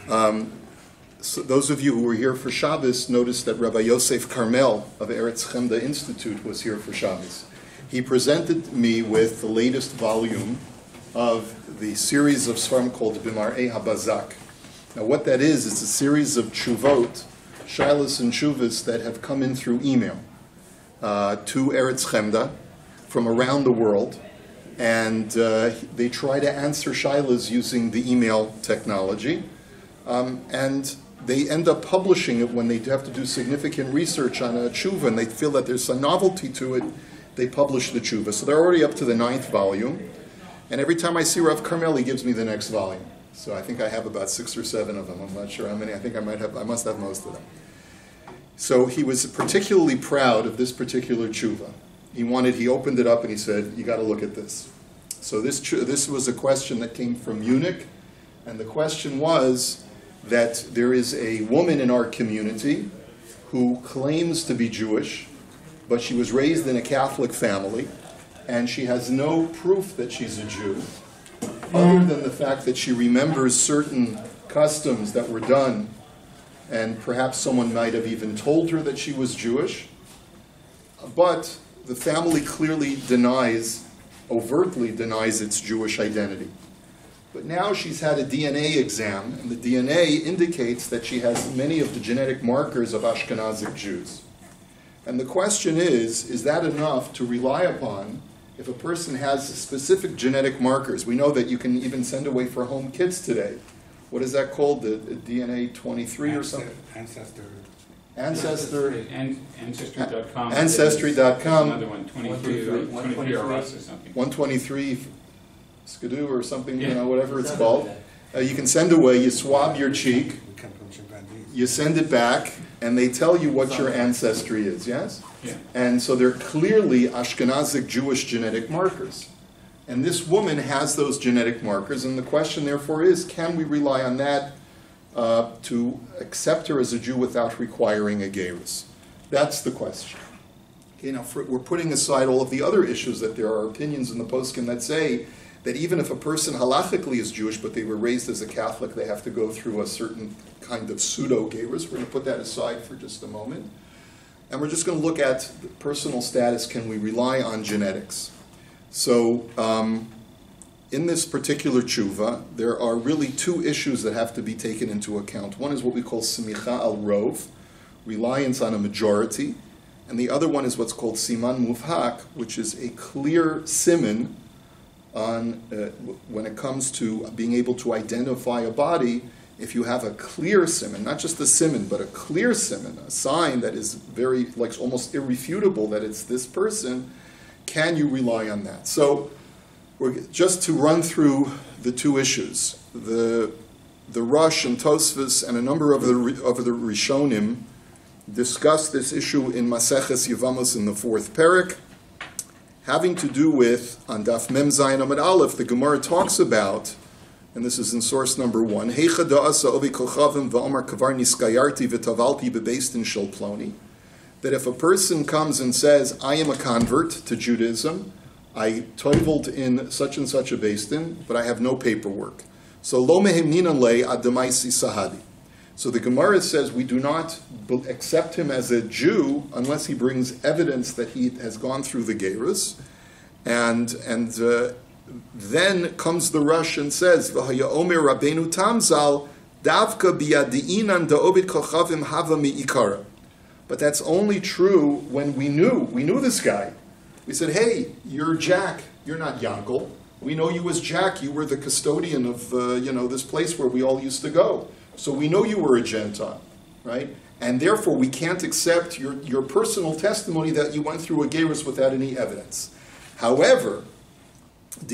So those of you who were here for Shabbos noticed that Rabbi Yosef Carmel of Eretz Chemda Institute was here for Shabbos. He presented me with the latest volume of the series of Sfarim called B'mar'ei HaBazak. Now what that is, it's a series of tshuvot, shilas and tshuvas that have come in through email to Eretz Chemda from around the world. And they try to answer shilas using the email technology. And they end up publishing it when they have to do significant research on a tshuva and they feel that there's a novelty to it, they publish the tshuva. So they're already up to the 9th volume. And every time I see Rav Carmel, he gives me the next volume. So I think I have about 6 or 7 of them. I'm not sure how many. I think I must have most of them. So he was particularly proud of this particular tshuva. He opened it up and he said, you got to look at this. So this was a question that came from Munich. And the question was that there is a woman in our community who claims to be Jewish, but she was raised in a Catholic family, and she has no proof that she's a Jew, other than the fact that she remembers certain customs that were done, and perhaps someone might have even told her that she was Jewish, but the family clearly overtly denies its Jewish identity. But now she's had a DNA exam, and the DNA indicates that she has many of the genetic markers of Ashkenazic Jews. And the question is that enough to rely upon if a person has specific genetic markers? We know that you can even send away for home kits today. What is that called? The DNA 23 or something? Ancestry.com. Ancestry.com. Another one, 23 RS or something. 123 Skidoo or something, whatever it's called. You can send away, you swab your cheek, you send it back, and they tell you what your ancestry is, yes? Yeah. And so they're clearly Ashkenazic Jewish genetic markers. And this woman has those genetic markers, and the question therefore is, can we rely on that to accept her as a Jew without requiring a gerus? That's the question. Okay, now we're putting aside all of the other issues that there are opinions in the poskim that say that even if a person halachically is Jewish, but they were raised as a Catholic, they have to go through a certain kind of pseudo-gerus. We're going to put that aside for just a moment. And we're just going to look at the personal status. Can we rely on genetics? So in this particular tshuva, there are really 2 issues that have to be taken into account. One is what we call semicha al rov, reliance on a majority. And the other one is what's called siman muvhak, which is a clear siman on when it comes to being able to identify a body. If you have a clear siman, not just a siman, but a clear siman, a sign that is very, like almost irrefutable that it's this person, can you rely on that? So just to run through the 2 issues, the Rush and Tosfos and a number of the Rishonim discuss this issue in Maseches Yevamos in the 4th parak, having to do with, on Daf Mem Zayin Amud Aleph, the Gemara talks about, and this is in source number 1, Heicha da'asa ovi kochavim v'omar kavar niskayarti v'tavalti bebeistin shel ploni, that if a person comes and says, I am a convert to Judaism, I toiveled in such and such a beistin, but I have no paperwork. So lo mehem ninan le adamaisi sahadi. So the Gemara says we do not accept him as a Jew unless he brings evidence that he has gone through the gerus. And then comes the Rush and says, V'haya omer Rabbeinu Tamzal, davka biyadi'inan da'obit kochavim hava mi'ikara. But that's only true when we knew this guy. We said, hey, you're Jack, you're not Yankel. We know you as Jack, you were the custodian of this place where we all used to go. So we know you were a Gentile, right? And therefore we can't accept your personal testimony that you went through a gerus without any evidence. However, but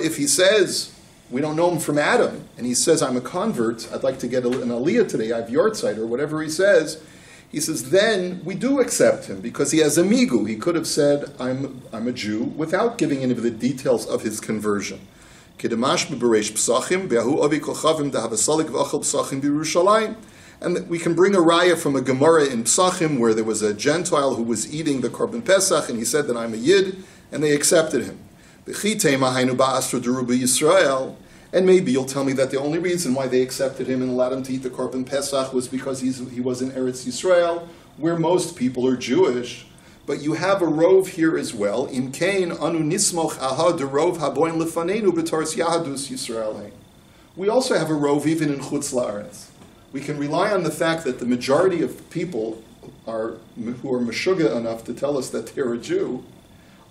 if he says, we don't know him from Adam, and he says, I'm a convert, I'd like to get an aliyah today, I have yortzeit, or whatever he says, then we do accept him, because he has a migu. He could have said, I'm a Jew, without giving any of the details of his conversion. And we can bring a raya from a Gemara in Psachim, where there was a Gentile who was eating the Korban Pesach, and he said that I'm a Yid, and they accepted him. And maybe you'll tell me that the only reason why they accepted him and allowed him to eat the Korban Pesach was because he was in Eretz Yisrael, where most people are Jewish. But you have a rove here as well. Im kain anu nismoch aha de rove haboin lefanenu b'tors yahadus Yisrael. We also have a rove even in Chutz La'aretz. We can rely on the fact that the majority of people who are meshuggah enough to tell us that they're a Jew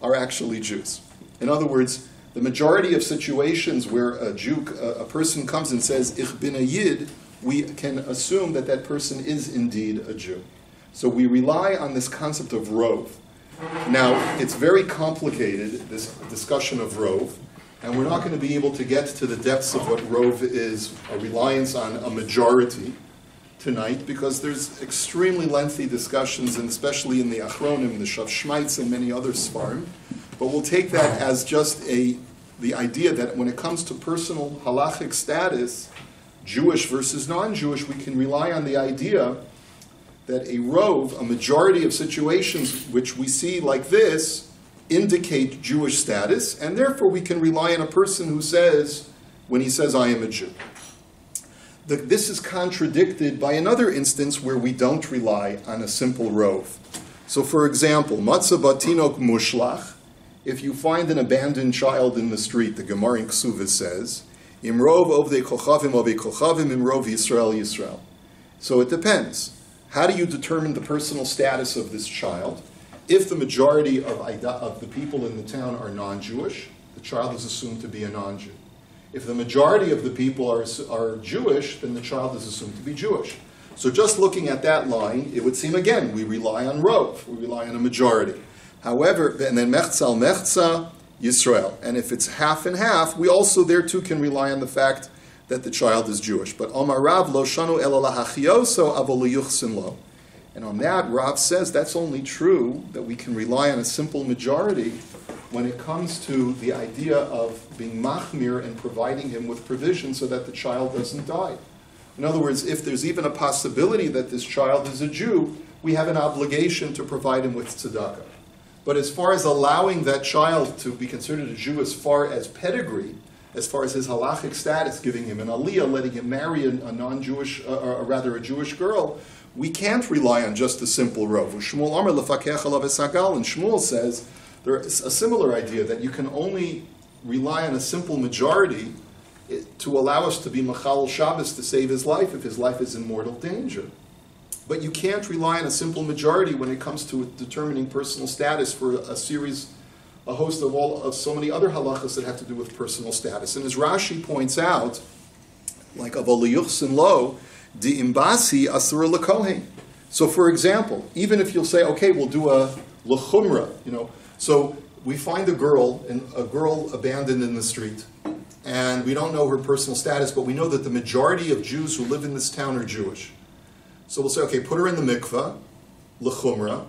are actually Jews. In other words, the majority of situations where a person comes and says, Ich bin a Yid, we can assume that that person is indeed a Jew. So we rely on this concept of rove. Now, it's very complicated, this discussion of rove, and we're not going to be able to get to the depths of what rove is, a reliance on a majority tonight, because there's extremely lengthy discussions, and especially in the Achronim, the Shav Shmaitz, and many other Sfarim. But we'll take that as just the idea that when it comes to personal halachic status, Jewish versus non-Jewish, we can rely on the idea that a rove, a majority of situations which we see like this, indicate Jewish status, and therefore we can rely on a person who says, when he says, I am a Jew. This is contradicted by another instance where we don't rely on a simple rove. So for example, matzah batinok mushlach, if you find an abandoned child in the street, the Gemara in Ksuvah says, Imrov ovdei kochavim ovdei kochavim, imrov Yisrael Yisrael. So it depends. How do you determine the personal status of this child? If the majority of the people in the town are non-Jewish, the child is assumed to be a non-Jew. If the majority of the people are Jewish, then the child is assumed to be Jewish. So just looking at that line, it would seem, again, we rely on rov, we rely on a majority. However, and then mechza mechza Yisrael. And if it's half and half, we also there too can rely on the fact that the child is Jewish. But Omar Rav lo shanu ela lahachioso avol yuchsin lo. And on that, Rav says that's only true that we can rely on a simple majority when it comes to the idea of being machmir and providing him with provision so that the child doesn't die. In other words, if there's even a possibility that this child is a Jew, we have an obligation to provide him with tzedakah. But as far as allowing that child to be considered a Jew as far as pedigree, as far as his halachic status, giving him an aliyah, letting him marry a non-Jewish, or rather a Jewish girl, we can't rely on just a simple rov. Shmuel Amar lefakech alav esagal, and Shmuel says there is a similar idea that you can only rely on a simple majority to allow us to be machal Shabbos to save his life if his life is in mortal danger. But you can't rely on a simple majority when it comes to determining personal status for a host of so many other halachas that have to do with personal status. And as Rashi points out, like avol yuchsin lo, di imbasi asura lekohen. So for example, even if you'll say, okay, we'll do a lechumra, so we find a girl abandoned in the street, and we don't know her personal status, but we know that the majority of Jews who live in this town are Jewish. So we'll say, okay, put her in the mikveh, lechumra,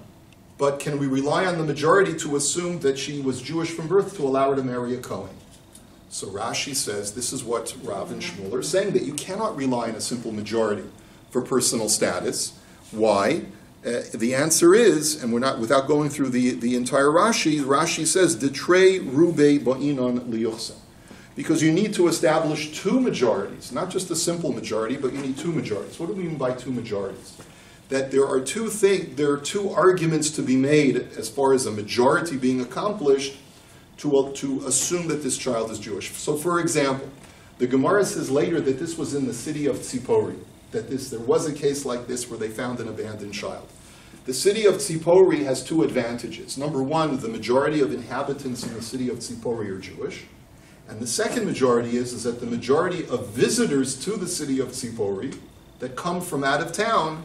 but can we rely on the majority to assume that she was Jewish from birth to allow her to marry a Kohen? So Rashi says this is what Rav and Shmuel are saying, that you cannot rely on a simple majority for personal status. Why? The answer is, and we're not without going through the entire Rashi says, Detrei rube ba'inon liyuchsa. Because you need to establish two majorities, not just a simple majority, but you need two majorities. What do we mean by two majorities? That there are two arguments to be made as far as a majority being accomplished to assume that this child is Jewish. So for example, the Gemara says later that this was in the city of Tzipori, that there was a case like this where they found an abandoned child. The city of Tzipori has two advantages. Number one, the majority of inhabitants in the city of Tzipori are Jewish. And the second majority is that the majority of visitors to the city of Tzipori that come from out of town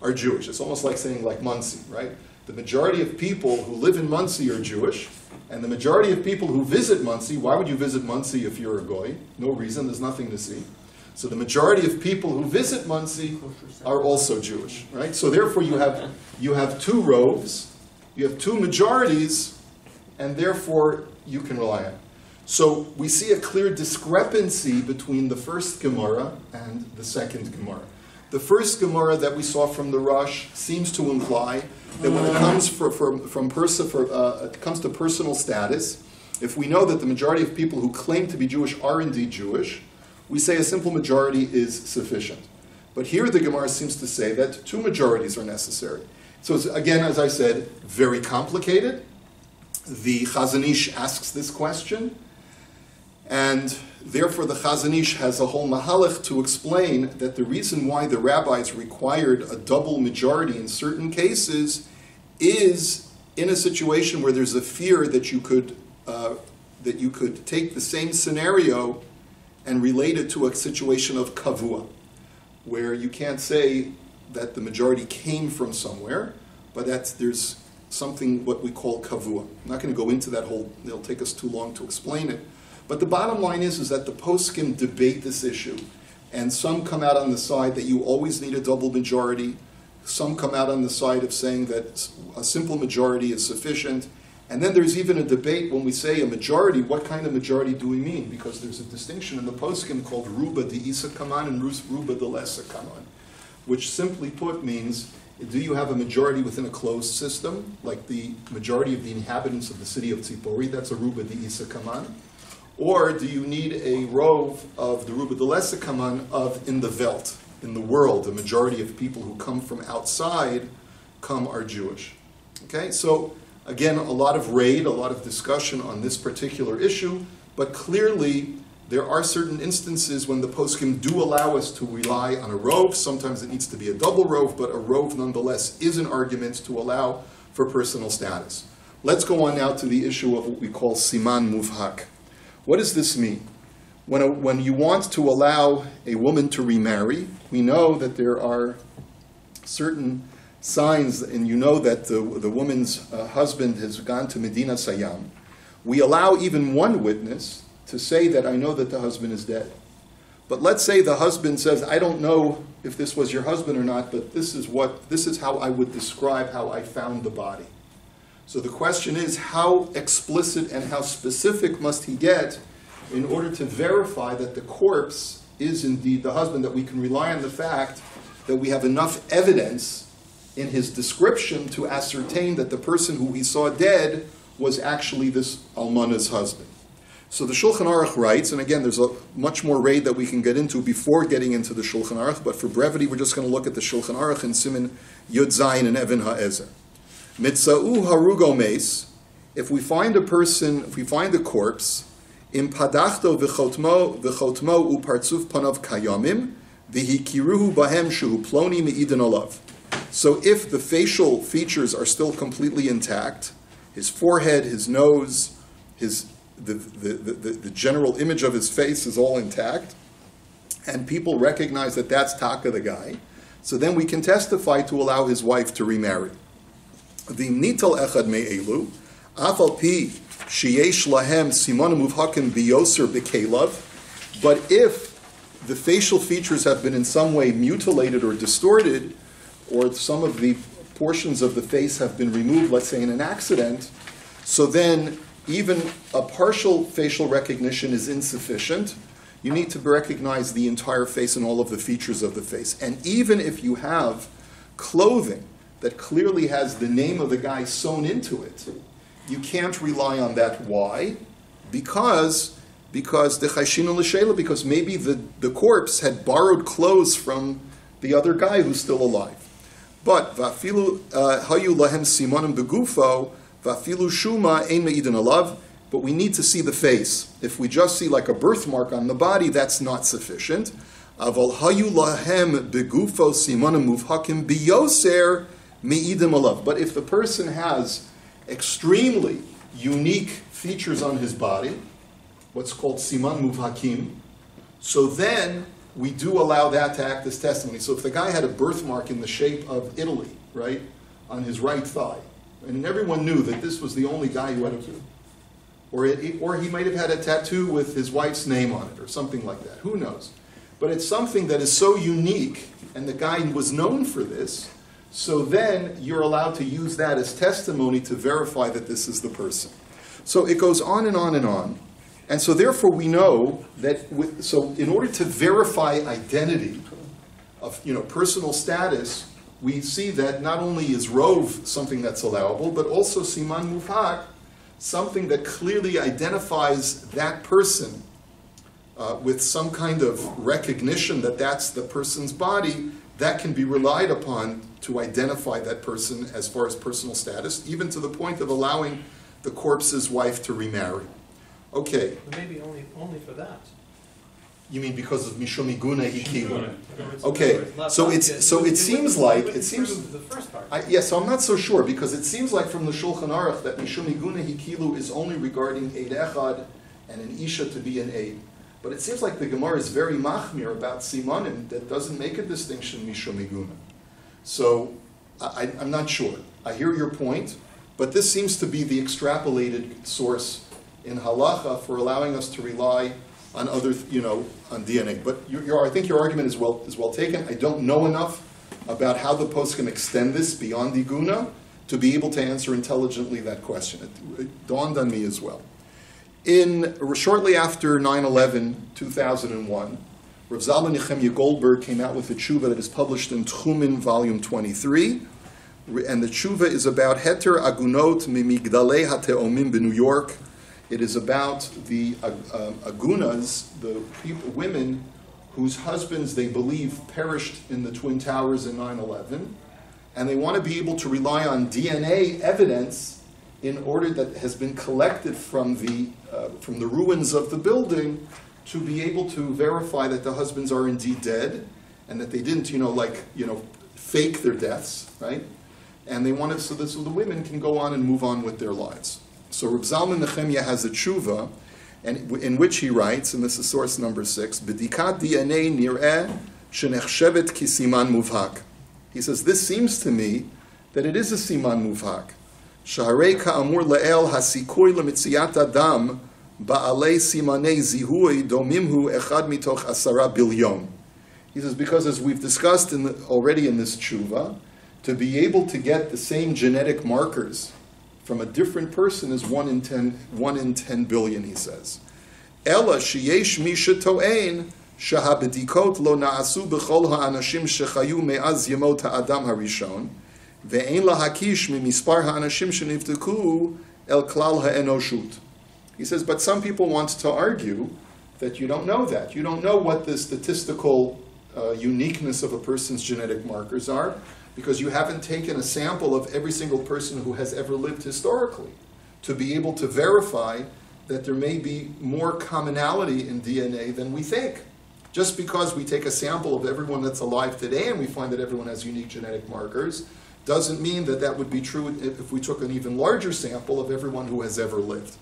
are Jewish. It's almost like saying like Monsey, right? The majority of people who live in Monsey are Jewish, and the majority of people who visit Monsey, why would you visit Monsey if you're a goy? No reason, there's nothing to see. So the majority of people who visit Monsey are also Jewish, right? So therefore you have two roves, you have two majorities, and therefore you can rely on it. So we see a clear discrepancy between the first Gemara and the second Gemara. The first Gemara that we saw from the Rosh seems to imply that when it comes it comes to personal status, if we know that the majority of people who claim to be Jewish are indeed Jewish, we say a simple majority is sufficient. But here the Gemara seems to say that 2 majorities are necessary. So it's, again, as I said, very complicated. The Chazon Ish asks this question, and therefore the Chazon Ish has a whole mahalach to explain that the reason why the rabbis required a double majority in certain cases is in a situation where there's a fear that you could take the same scenario and relate it to a situation of kavua, where you can't say that the majority came from somewhere, but there's something what we call kavua. I'm not going to go into that whole, it'll take us too long to explain it. But the bottom line is that the poskim debate this issue, and some come out on the side that you always need a double majority, some come out on the side of saying that a simple majority is sufficient, and then there's even a debate when we say a majority, what kind of majority do we mean? Because there's a distinction in the poskim called ruba de isa kaman and ruba de lesa kaman, which simply put means, do you have a majority within a closed system, like the majority of the inhabitants of the city of Tzipori, that's a ruba de isa kaman, or do you need a rove of the ruba de lesa kaman of in the Welt, in the world, the majority of people who come from outside are Jewish. Okay, so again, a lot of raid, a lot of discussion on this particular issue, but clearly there are certain instances when the poskim do allow us to rely on a rove. Sometimes it needs to be a double rove, but a rove nonetheless is an argument to allow for personal status. Let's go on now to the issue of what we call siman muvhak. What does this mean? When you want to allow a woman to remarry, we know that there are certain signs, and you know that the woman's husband has gone to Medina Sayyam. We allow even one witness to say that I know that the husband is dead. But let's say the husband says, I don't know if this was your husband or not, but this is how I would describe how I found the body. So the question is, how explicit and how specific must he get in order to verify that the corpse is indeed the husband, that we can rely on the fact that we have enough evidence in his description to ascertain that the person who he saw dead was actually this almana's husband. So the Shulchan Aruch writes, and again, there's a much more raid that we can get into before getting into the Shulchan Aruch, but for brevity, we're just going to look at the Shulchan Aruch in Siman Yud Zayin and Even HaEzer. Mitza'u harugo meis, if we find a corpse, im padachto v'chotmo u'partzuf panav kayamim, v'hikiruhu bahem shehu ploni me'idin olav. So if the facial features are still completely intact, his forehead, his nose, the general image of his face is all intact, and people recognize that that's Taka the guy, so then we can testify to allow his wife to remarry. V'imnital echad me'elu, afal pi sheyesh lahem simanim muvhakim biyoser b'kelav, but if the facial features have been in some way mutilated or distorted, or some of the portions of the face have been removed, let's say in an accident, so then even a partial facial recognition is insufficient. You need to recognize the entire face and all of the features of the face. And even if you have clothing that clearly has the name of the guy sewn into it, you can't rely on that. Why? Because the chayshinu l'sheila, because maybe the corpse had borrowed clothes from the other guy who's still alive. But vafilu hayu lahem simanim begufo vafilu shuma ein me'idin alav. But we need to see the face. If we just see like a birthmark on the body, that's not sufficient. Aval hayu lahem begufo simanim muvhakim biyoser me'idim alav. But if the person has extremely unique features on his body, what's called siman muvhakim, so then we do allow that to act as testimony. So if the guy had a birthmark in the shape of Italy, right, on his right thigh, and everyone knew that this was the only guy who had a, or he might have had a tattoo with his wife's name on it, or something like that, who knows. But it's something that is so unique, and the guy was known for this, so then you're allowed to use that as testimony to verify that this is the person. So it goes on and on and on. And so therefore we know that, so in order to verify identity of personal status, we see that not only is rove something that's allowable, but also siman muvhak, something that clearly identifies that person with some kind of recognition that that's the person's body, that can be relied upon to identify that person as far as personal status, even to the point of allowing the corpse's wife to remarry. Okay. But maybe only for that. You mean because of Mishum Iguna Hikilu? Okay, so it seems like the first part. Yes, so I'm not so sure, because it seems like from the Shulchan Aruch that Mishum Iguna Hikilu is only regarding Eid Echad and an Isha to be an Eid. But it seems like the Gemara is very machmir about Simanim that doesn't make a distinction Mishum Iguna. So I'm not sure. I hear your point, but this seems to be the extrapolated source in halacha for allowing us to rely on other, on DNA. But I think your argument is well taken. I don't know enough about how the post can extend this beyond Iguna to be able to answer intelligently that question. It dawned on me as well. Shortly after 9/11, 2001, Rav Zalman Nechemya Goldberg came out with a tshuva that is published in Tchumen, volume 23, and the tshuva is about Heter Agunot Mimigdalei HaTeomim in New York. It is about the agunas, the women whose husbands they believe perished in the Twin Towers in 9/11, and they want to be able to rely on DNA evidence in order that has been collected from the ruins of the building to be able to verify that the husbands are indeed dead and that they didn't, fake their deaths, right? And they wanted so the women can go on and move on with their lives. So Reb Zalman Nechemya has a tshuva, and in which he writes, and this is source number 6, B'dikat DNA nir'eh shenechshevet kisiman muvhak. He says, this seems to me that it is a siman muvhak. Shaharei ka'amur le'el hasikoy lemitziat adam ba'alei simanei zihui domimhu echad mitoch 10 billion. He says, because as we've discussed already in this tshuva, to be able to get the same genetic markers from a different person is 1 in 10 billion, he says. Ela sheyesh mi sheto'ein shahabedikot lo na'asu b'chol ha'anashim shechayu me'az yemot ha'adam harishon ve'ein lahakish mimispar ha'anashim shenivdeku el klal ha'enoshut. He says, but some people want to argue that you don't know that. You don't know what the statistical uniqueness of a person's genetic markers are, because you haven't taken a sample of every single person who has ever lived historically to be able to verify that there may be more commonality in DNA than we think. Just because we take a sample of everyone that's alive today and we find that everyone has unique genetic markers doesn't mean that that would be true if we took an even larger sample of everyone who has ever lived.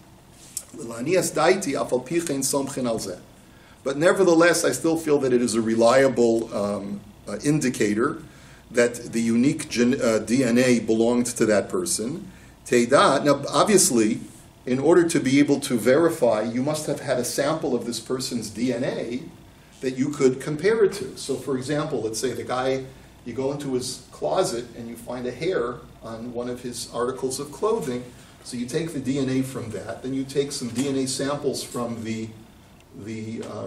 But nevertheless, I still feel that it is a reliable indicator that the unique DNA belonged to that person. Teida, now obviously, in order to be able to verify, you must have had a sample of this person's DNA that you could compare it to. So for example, let's say the guy, you go into his closet and you find a hair on one of his articles of clothing, so you take the DNA from that, then you take some DNA samples from the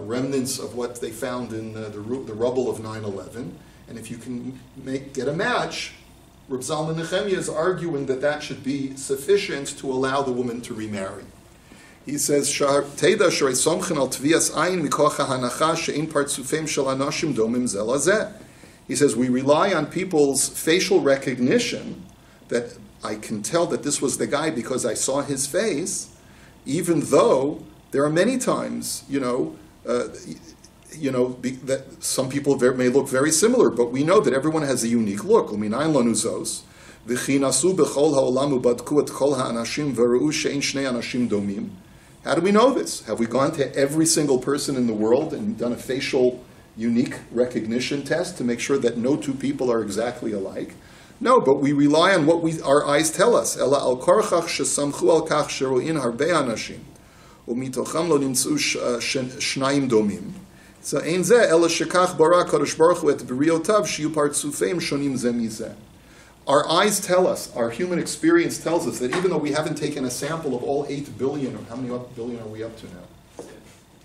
remnants of what they found in the rubble of 9/11, and if you can get a match, Reb Zalman Nechemya is arguing that should be sufficient to allow the woman to remarry. He says, "Teida shorei somchen al tvias ayin mikoch ha'hanacha she'in partzufim shel anashim domim ze lazeh." He says, we rely on people's facial recognition that I can tell that this was the guy because I saw his face, even though there are many times, that some people may look very similar, but we know that everyone has a unique look. How do we know this? Have we gone to every single person in the world and done a facial unique recognition test to make sure that no two people are exactly alike? No, but we rely on what our eyes tell us. Ela al korchach shesamchu al kach shero'in harbe anashim u'mitocham lo nimtzu shnayim domim. So ein zeh ela shekach bara kadosh baruch hu et b'riotav shiyu partzufeim shonim zeh mizeh. Our eyes tell us, our human experience tells us that even though we haven't taken a sample of all 8 billion, or how many billion are we up to now?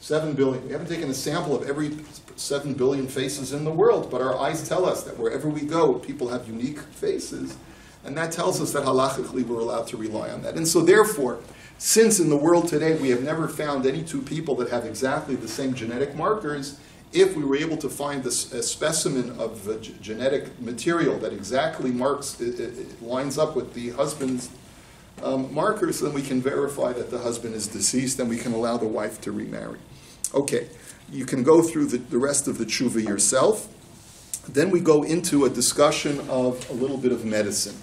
7 billion. We haven't taken a sample of every 7 billion faces in the world, but our eyes tell us that wherever we go, people have unique faces, and that tells us that halachically we're allowed to rely on that. And so therefore, Since in the world today we have never found any two people that have exactly the same genetic markers, if we were able to find a specimen of the genetic material that exactly it lines up with the husband's markers, then we can verify that the husband is deceased and we can allow the wife to remarry. Okay, you can go through the rest of the tshuva yourself. Then we go into a discussion of a little bit of medicine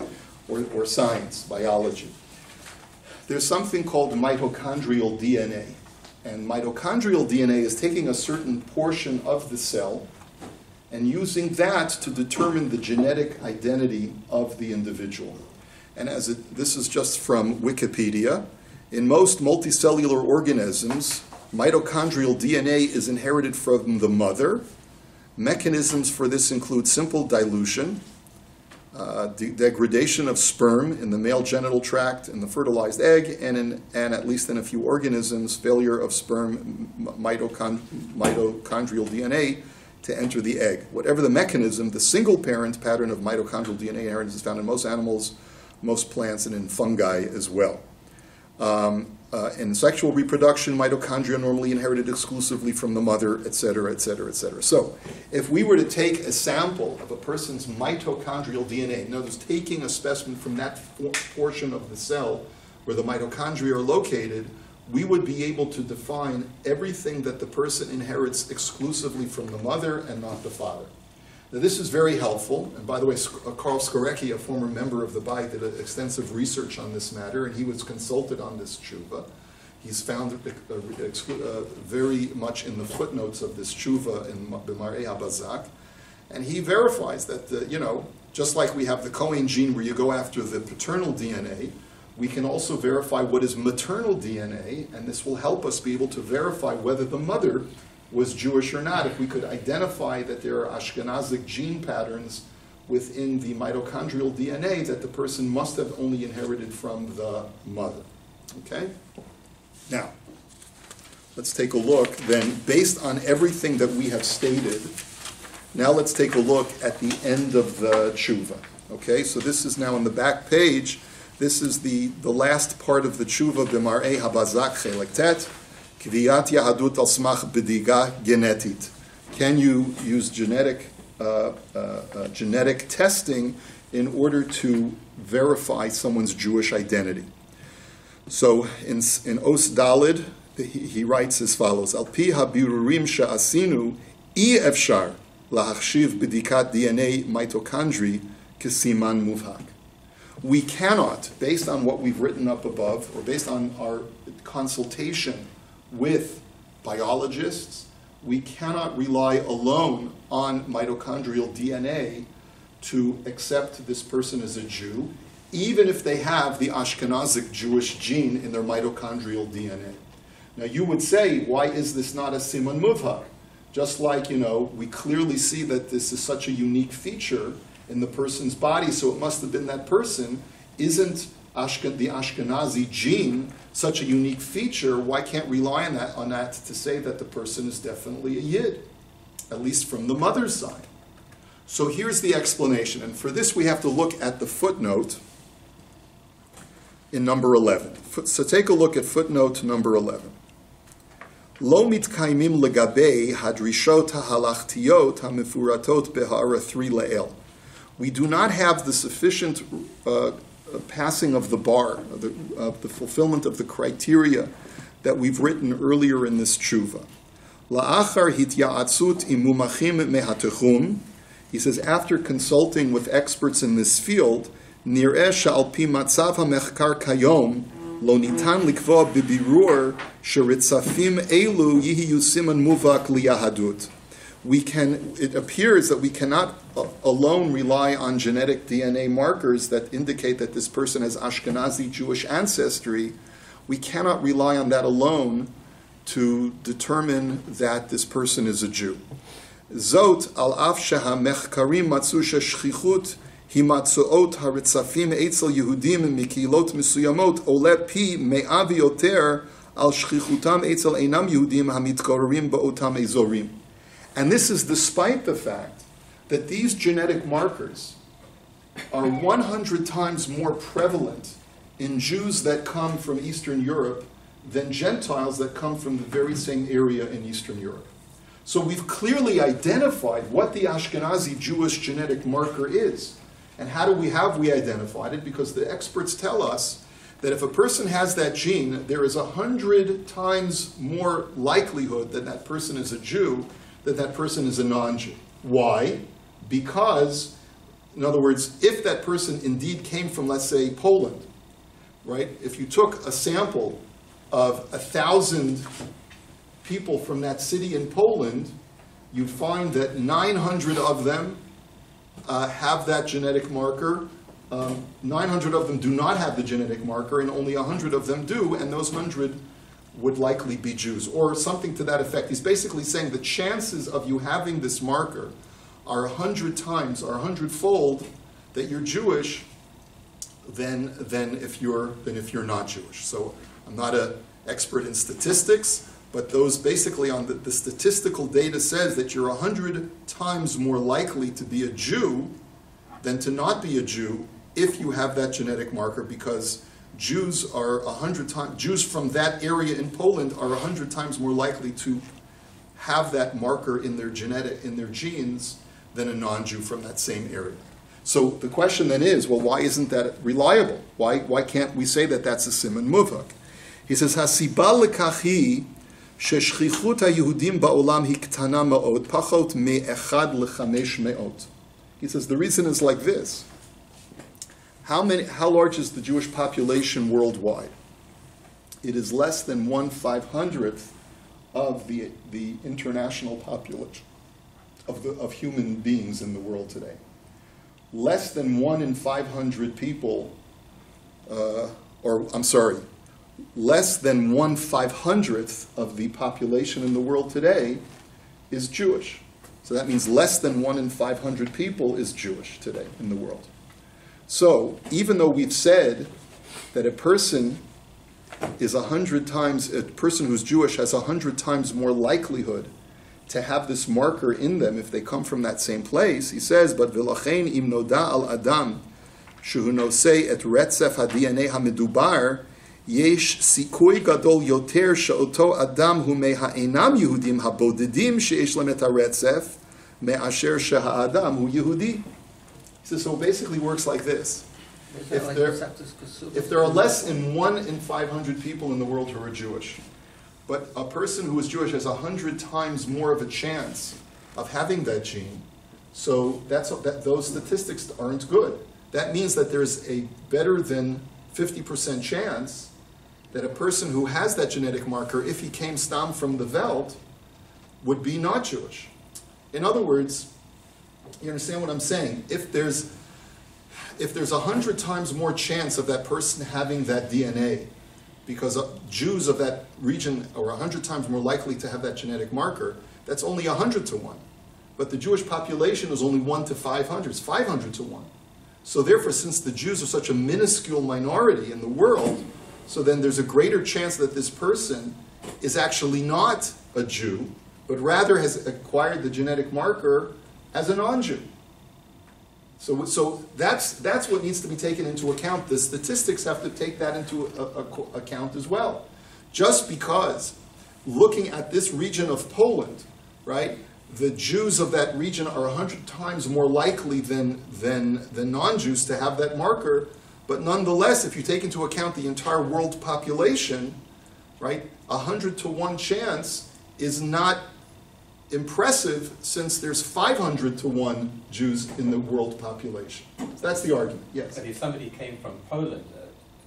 or science, biology. There's something called mitochondrial DNA. And mitochondrial DNA is taking a certain portion of the cell and using that to determine the genetic identity of the individual. And this is just from Wikipedia. In most multicellular organisms, mitochondrial DNA is inherited from the mother. Mechanisms for this include simple dilution, degradation of sperm in the male genital tract in the fertilized egg, and at least in a few organisms, failure of sperm mitochondrial DNA to enter the egg. Whatever the mechanism, the single parent pattern of mitochondrial DNA inheritance is found in most animals, most plants, and in fungi as well. In sexual reproduction, mitochondria are normally inherited exclusively from the mother, etc., etc., etc. So, if we were to take a sample of a person's mitochondrial DNA, in other words, taking a specimen from that portion of the cell where the mitochondria are located, we would be able to define everything that the person inherits exclusively from the mother and not the father. Now, this is very helpful, and by the way, Karl Skorecki, a former member of the Bayit, did extensive research on this matter, and he was consulted on this tshuva. He's found very much in the footnotes of this tshuva in B'mar'ei HaBazak, and he verifies that, just like we have the Cohen gene where you go after the paternal DNA, we can also verify what is maternal DNA, and this will help us be able to verify whether the mother was Jewish or not, if we could identify that there are Ashkenazic gene patterns within the mitochondrial DNA that the person must have only inherited from the mother. Okay? Now, let's take a look then, based on everything that we have stated, now let's take a look at the end of the tshuva. Okay, so this is now on the back page. This is the last part of the tshuva, B'mar'ei HaBazak Chelek Tet. Kviyat Yahadut al smach b'diga genetit. Can you use genetic testing in order to verify someone's Jewish identity? So in Os Dalid, he writes as follows: Al pi habirurim she'asinu efshar lahachshiv b'dikat DNA mitochondri kesiman muvhak. We cannot, based on what we've written up above, or based on our consultation with biologists, we cannot rely alone on mitochondrial DNA to accept this person as a Jew, even if they have the Ashkenazic Jewish gene in their mitochondrial DNA. Now you would say, why is this not a siman muvhak? Just like, we clearly see that this is such a unique feature in the person's body, so it must have been that person. Isn't the Ashkenazi gene such a unique feature? Why can't we rely on that to say that the person is definitely a Yid, at least from the mother's side? So here's the explanation, and for this we have to look at the footnote in number 11. So take a look at footnote number 11. Lo mitkaimim legabei hadrishot halachtiyot hamefuratot behara 3 le'el. We do not have the sufficient passing of the bar, of the fulfillment of the criteria that we've written earlier in this tshuva. La'achar hitya'atzut imumachim mehatechum. He says, after consulting with experts in this field, nir'eh sha'al pi matzav ha'mechkar kayom lo nitan likva bibirur sheritzafim elu yihiyu siman muvak liyahadut. It appears that we cannot alone rely on genetic DNA markers that indicate that this person has Ashkenazi Jewish ancestry. We cannot rely on that alone to determine that this person is a Jew. Zot al af sheha mechkarim matzu shechchichut himatzuot haritzafim etzel Yehudim mikilot mesuyamot ole pi me'avi yoter al shchichutam etzel einam Yehudim hamitgorerim ba'otam ezorim. And this is despite the fact that these genetic markers are 100 times more prevalent in Jews that come from Eastern Europe than Gentiles that come from the very same area in Eastern Europe. So we've clearly identified what the Ashkenazi Jewish genetic marker is. And how have we identified it? Because the experts tell us that if a person has that gene, there is 100 times more likelihood that that person is a Jew than that person is a non-Jew. Why? Because, in other words, if that person indeed came from, let's say, Poland, right? If you took a sample of 1,000 people from that city in Poland, you'd find that 900 of them have that genetic marker. 900 of them do not have the genetic marker, and only 100 of them do, and those 100 would likely be Jews, or something to that effect. He's basically saying the chances of you having this marker are 100 times, or 100-fold, that you're Jewish than if you're not Jewish. So I'm not an expert in statistics, but those basically on the statistical data says that you're 100 times more likely to be a Jew than to not be a Jew if you have that genetic marker, because Jews are 100 times, Jews from that area in Poland are 100 times more likely to have that marker in their genes than a non-Jew from that same area. So the question then is, well, why isn't that reliable? Why can't we say that that's a siman muvhak? He says, "Hasiba lekach hi sheshchichut haYehudim ba'olam hi ktana ma'od, pachot me'echad lechamesh me'ot." He says the reason is like this. How large is the Jewish population worldwide? It is less than 1/500th of the international population of human beings in the world today. Less than 1 in 500 people, less than 1/500th of the population in the world today is Jewish. So that means less than 1 in 500 people is Jewish today in the world. So even though we've said that a person who's Jewish has 100 times more likelihood to have this marker in them if they come from that same place, he says, but v'lachein im noda al adam shehu nosei et retzef ha-DNA ha-medubar yesh sikui gadol yoter she'oto adam hu me'ha'enam Yehudim ha-bodedim she'esh lem et ha-retzef me'asher she'ha'adam hu Yehudi. He says, so it basically works like this. If there are less than 1 in 500 people in the world who are Jewish, but a person who is Jewish has 100 times more of a chance of having that gene, so those statistics aren't good. That means that there's a better than 50% chance that a person who has that genetic marker, if he came stam from the Welt, would be not Jewish. In other words, you understand what I'm saying? If there's 100 times more chance of that person having that DNA, because Jews of that region are 100 times more likely to have that genetic marker, that's only 100 to 1. But the Jewish population is only 1 to 500, it's 500 to 1. So therefore, since the Jews are such a minuscule minority in the world, so then there's a greater chance that this person is actually not a Jew, but rather has acquired the genetic marker as a non-Jew. So that's what needs to be taken into account. The statistics have to take that into account as well. Just because looking at this region of Poland, right, the Jews of that region are 100 times more likely than non-Jews to have that marker, but nonetheless, if you take into account the entire world population, right, 100 to 1 chance is not impressive, since there's 500 to 1 Jews in the world population. So that's the argument, yes. But if somebody came from Poland,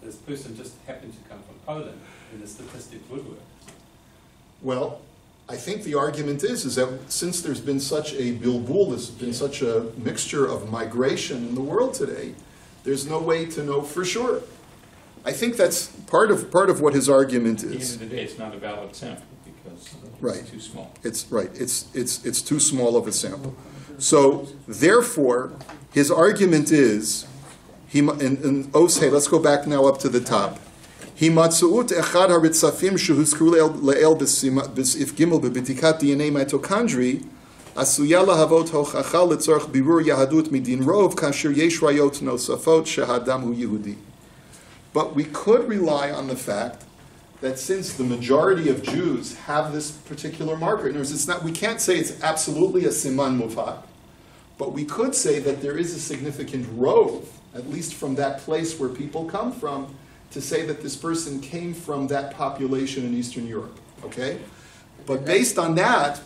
this person just happened to come from Poland, then the statistic would work. Well, I think the argument is that since there's been such a bilbul, there's been such a mixture of migration in the world today, there's no way to know for sure. I think that's part of what his argument is. At the end of the day, it's not a valid sample because it's too small. It's too small of a sample. So therefore, his argument is let's go back now up to the top. Himatzuut echad haritzafim shehuzkru le'el b'sif gimel b'bitikat DNA mitochondri asuya lahavot hochacha letzorach birur yahadut midin rov kasher yesh rayot nosafot shehadam hu Yehudi. But we could rely on the fact that since the majority of Jews have this particular marker, in other words, it's not, we can't say it's absolutely a siman mufak, but we could say that there is a significant rove, at least from that place where people come from, to say that this person came from that population in Eastern Europe. Okay? But based on that,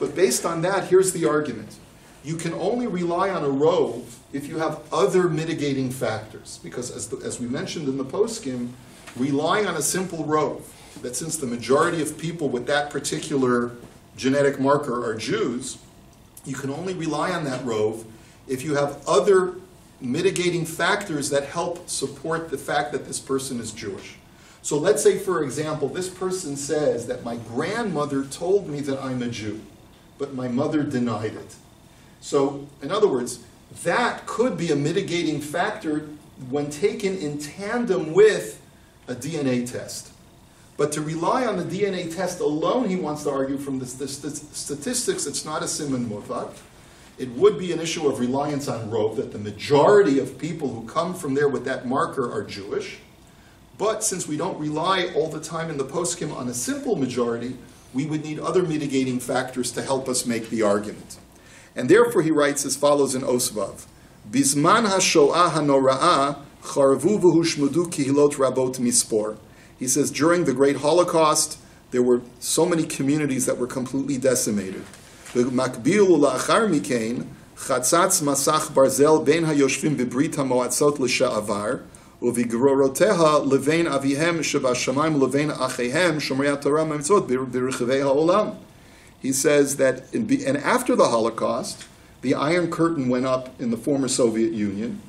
here's the argument. You can only rely on a rove if you have other mitigating factors. Because as we mentioned in the poskim, relying on a simple rove, that since the majority of people with that particular genetic marker are Jews, you can only rely on that rove if you have other mitigating factors that help support the fact that this person is Jewish. So let's say, for example, this person says that my grandmother told me that I'm a Jew, but my mother denied it. So, in other words, that could be a mitigating factor when taken in tandem with a DNA test. But to rely on the DNA test alone, he wants to argue from the statistics, it's not a siman mufak. It would be an issue of reliance on rove, that the majority of people who come from there with that marker are Jewish. But since we don't rely all the time in the poskim on a simple majority, we would need other mitigating factors to help us make the argument. And therefore he writes as follows in Osvav. Bizman ha-shoah ha-nora'ah charvu v'hushmudu kihilot rabot mispor. He says, during the Great Holocaust, there were so many communities that were completely decimated. V'makbil u'la'achar mikein, chatzatz masach barzel ben ha-yoshvim b'brit ha-moatzot l'sha'avar, u'v'groroteha levein avihem shebashamayim levein achehem shomrei Torah mitzvot b'rechevei ha'olam. He says that, and after the Holocaust, the Iron Curtain went up in the former Soviet Union,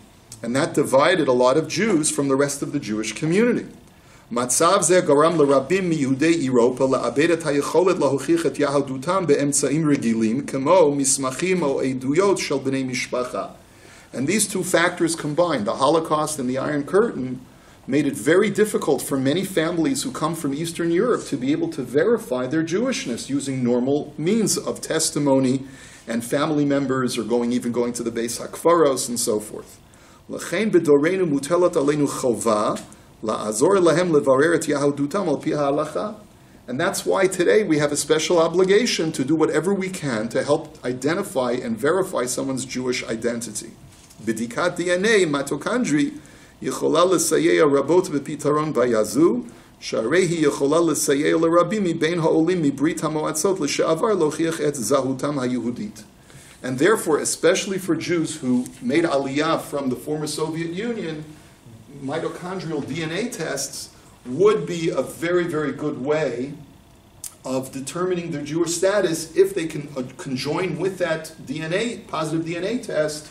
and that divided a lot of Jews from the rest of the Jewish community. Matzav zeh garam l'rabim miyudei Europa la'abed et hayecholet lahochich et yahadutam be'emtzaim regilim kemo mismachim o eduyot shel bnei mishpacha. And these two factors combined, the Holocaust and the Iron Curtain, made it very difficult for many families who come from Eastern Europe to be able to verify their Jewishness using normal means of testimony and family members, or even going to the Beis HaKfaros and so forth. L'chein b'doreinu mutelat aleinu chova la'azor lahem levarer et yahudutam al pi ha'alacha. And that's why today we have a special obligation to do whatever we can to help identify and verify someone's Jewish identity. B'dikat DNA, mitochondria, יכולה לסייע רבות בפתרון בעיה זו, שהרי היא יכולה לסייע לרבים מבין העולים מברית המועצות לשעבר להוכיח את זהותם היהודית. And therefore, especially for Jews who made aliyah from the former Soviet Union, mitochondrial DNA tests would be a very, very good way of determining their Jewish status if they can conjoin with that DNA, positive DNA test,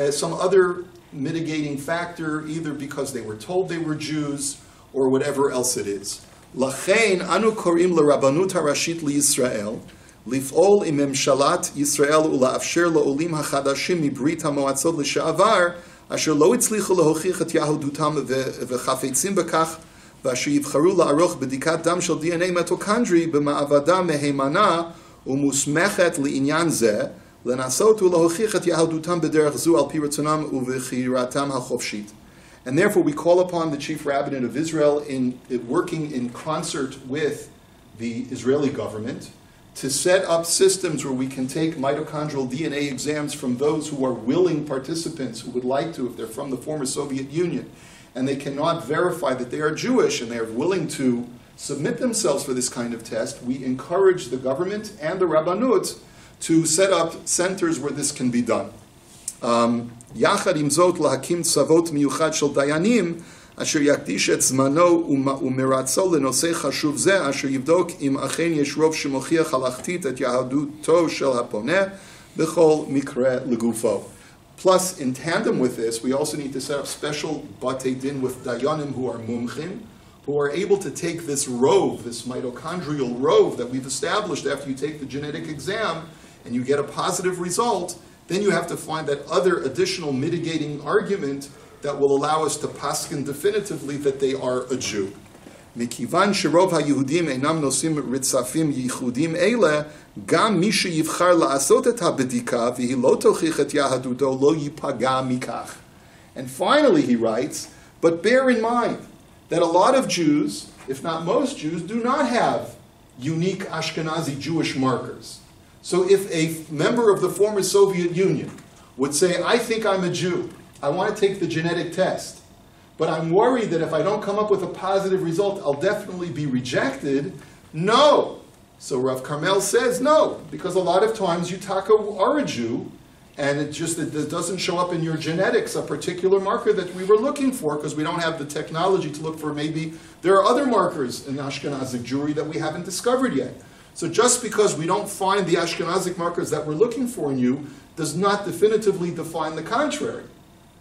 some other mitigating factor, either because they were told they were Jews or whatever else it is. Lachein anu korim l'Rabbanut harashit liYisrael lif'ol im memshalat Yisrael ula'afsher la'olim hachadashim mibrit hamoatzot l'sha'avar asher lo itzlichu lahochich et yahudutam v'chafetzim bekach v'asher yivcharu la'aroch b'dikat dam shel DNA mitochondri b'ma'avada meheimana umusmechet li'inyan zeh and therefore we call upon the chief rabbinate of Israel in working in concert with the Israeli government to set up systems where we can take mitochondrial DNA exams from those who are willing participants who would like to, if they're from the former Soviet Union, and they cannot verify that they are Jewish and they are willing to submit themselves for this kind of test. We encourage the government and the Rabbanut to set up centers where this can be done. Yachad im zot lahakim tzavot miyuchad shel dayanim asher yakdish et zmano umeratzo lenosei chashuv zeh asher yivdok im achen yesh rov shemochiach halachtit et yahaduto shel haponeh b'chol mikre legufo. Plus, in tandem with this, we also need to set up special batei din with dayanim who are mumchim, who are able to take this rove, this mitochondrial rove that we've established after you take the genetic exam, and you get a positive result. Then you have to find that other additional mitigating argument that will allow us to paskin definitively that they are a Jew. Mikivan sherov haYehudim einam nosim ritzafim yichudim eile, gam mi sheyivchar la'asot et habedika v'hi lo tochich et yahaduto lo yipaga mikach. And finally he writes, but bear in mind that a lot of Jews, if not most Jews, do not have unique Ashkenazi Jewish markers. So if a member of the former Soviet Union would say, I think I'm a Jew, I want to take the genetic test, but I'm worried that if I don't come up with a positive result, I'll definitely be rejected. No. So Rav Carmel says no, because a lot of times you are a Jew, and it doesn't show up in your genetics, a particular marker that we were looking for, because we don't have the technology to look for. Maybe there are other markers in Ashkenazic Jewry that we haven't discovered yet. So just because we don't find the Ashkenazic markers that we're looking for in you does not definitively define the contrary.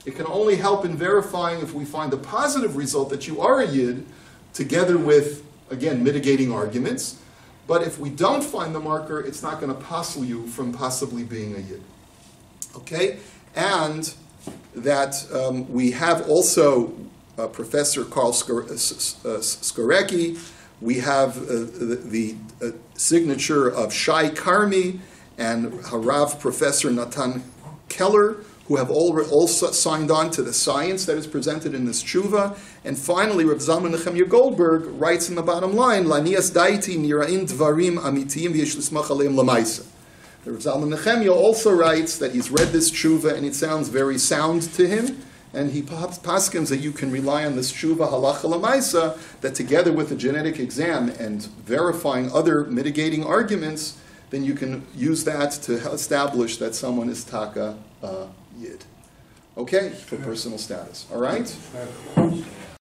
It can only help in verifying if we find a positive result that you are a Yid, together with, again, mitigating arguments. But if we don't find the marker, it's not going to passel you from possibly being a Yid. Okay? And that we have also Professor Karl Skorecki. We have the signature of Shai Karmi and Harav Professor Natan Keller, who have all signed on to the science that is presented in this tshuva. And finally, Rav Zalman Nechemya Goldberg writes in the bottom line, Lanias daiti nira'in dvarim amitiyim v'yesh l'smach aleim l'maisa. Rav Zalman Nechemya also writes that he's read this tshuva and it sounds very sound to him, and he paskins that you can rely on this tshuva halacha l'maisa, that together with a genetic exam and verifying other mitigating arguments, then you can use that to establish that someone is taka Yid. Okay, for personal status. All right?